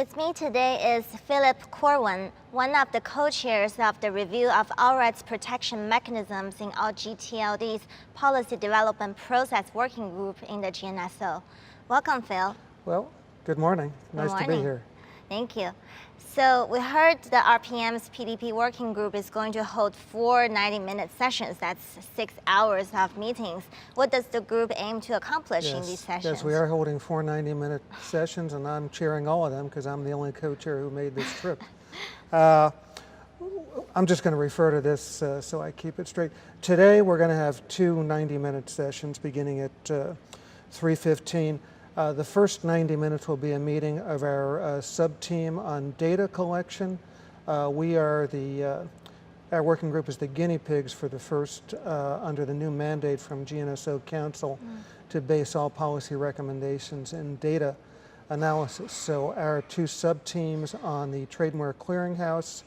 With me today is Philip Corwin, one of the co-chairs of the Review of All Rights Protection Mechanisms in All GTLD's Policy Development Process Working Group in the GNSO. Welcome, Phil. Well, good morning. Nice to be here. Thank you. So we heard the RPM's PDP working group is going to hold 4 90-minute sessions. That's 6 hours of meetings. What does the group aim to accomplish in these sessions? Yes, we are holding 4 90-minute sessions, and I'm chairing all of them because I'm the only co-chair who made this trip. I'm just going to refer to this so I keep it straight. Today we're going to have 2 90-minute sessions beginning at 3:15. The first 90 minutes will be a meeting of our sub-team on data collection. Our working group is the guinea pigs for the first, under the new mandate from GNSO Council to base all policy recommendations in data analysis. So our 2 sub-teams on the Trademark Clearinghouse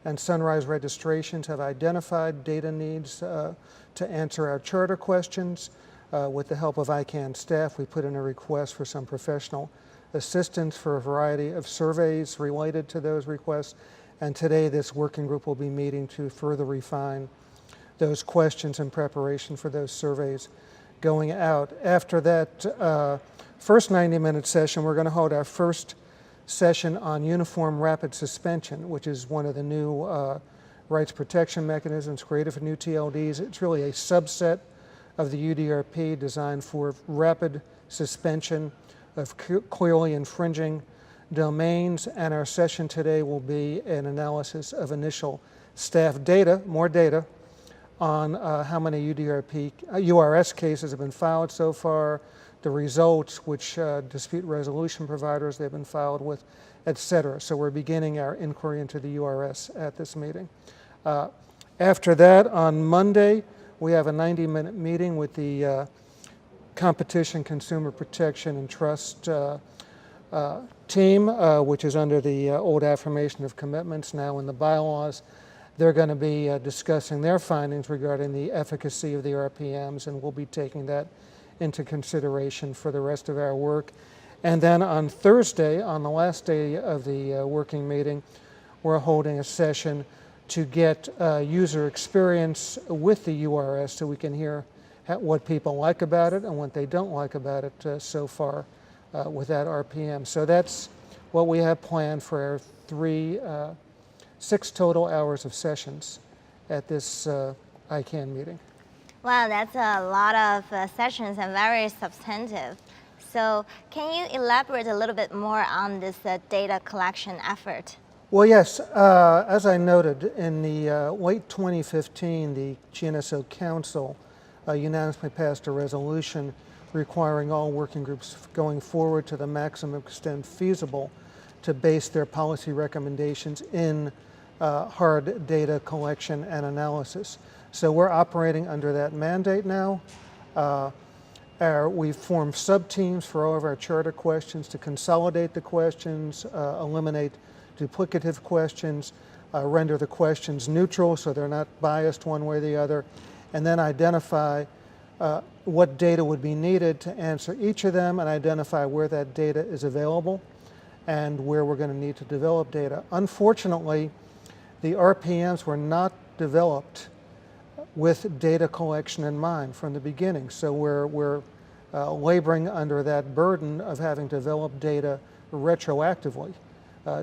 and Sunrise registrations have identified data needs to answer our charter questions. With the help of ICANN staff, we put in a request for some professional assistance for a variety of surveys related to those requests. And today this working group will be meeting to further refine those questions in preparation for those surveys going out. After that first 90-minute session, we're going to hold our first session on uniform rapid suspension, which is one of the new rights protection mechanisms created for new TLDs. It's really a subset of the UDRP designed for rapid suspension of clearly infringing domains, and our session today will be an analysis of initial staff data, more data, on how many URS cases have been filed so far, the results, which dispute resolution providers they've been filed with, etc. So we're beginning our inquiry into the URS at this meeting. After that, on Monday, we have a 90-minute meeting with the Competition, Consumer Protection, and Trust team, which is under the old affirmation of commitments, now in the bylaws. They're going to be discussing their findings regarding the efficacy of the RPMs, and we'll be taking that into consideration for the rest of our work. And then on Thursday, on the last day of the working meeting, we're holding a session to get user experience with the URS so we can hear what people like about it and what they don't like about it so far with that RPM. So that's what we have planned for our 6 total hours of sessions at this ICANN meeting. Wow, that's a lot of sessions and very substantive. So can you elaborate a little bit more on this data collection effort? Well, yes. As I noted, in the late 2015, the GNSO Council unanimously passed a resolution requiring all working groups going forward to the maximum extent feasible to base their policy recommendations in hard data collection and analysis. So we're operating under that mandate now. We've formed sub-teams for all of our charter questions to consolidate the questions, eliminate duplicative questions, render the questions neutral so they're not biased one way or the other, and then identify what data would be needed to answer each of them and identify where that data is available and where we're going to need to develop data. Unfortunately, the RPMs were not developed with data collection in mind from the beginning, so we're laboring under that burden of having to develop data retroactively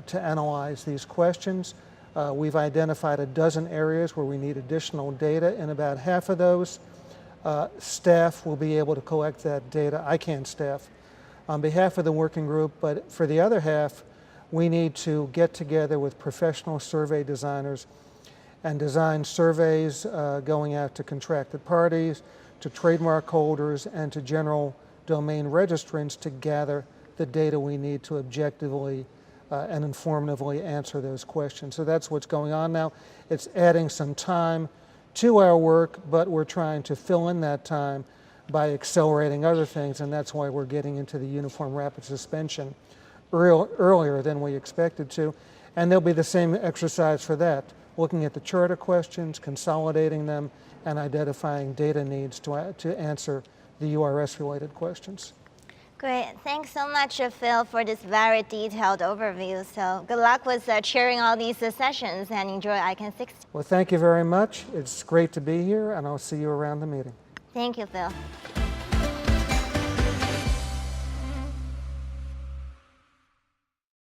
to analyze these questions. We've identified a dozen areas where we need additional data. In about half of those, staff will be able to collect that data, ICANN staff, on behalf of the working group, but for the other half, we need to get together with professional survey designers and design surveys going out to contracted parties, to trademark holders, and to general domain registrants to gather the data we need to objectively and informatively answer those questions. So that's what's going on now. It's adding some time to our work, but we're trying to fill in that time by accelerating other things, and that's why we're getting into the uniform rapid suspension earlier than we expected to. And there'll be the same exercise for that, looking at the charter questions, consolidating them, and identifying data needs to answer the URS-related questions. Great. Thanks so much, Phil, for this very detailed overview. So good luck with chairing all these sessions and enjoy ICANN 60. Well, thank you very much. It's great to be here, and I'll see you around the meeting. Thank you, Phil.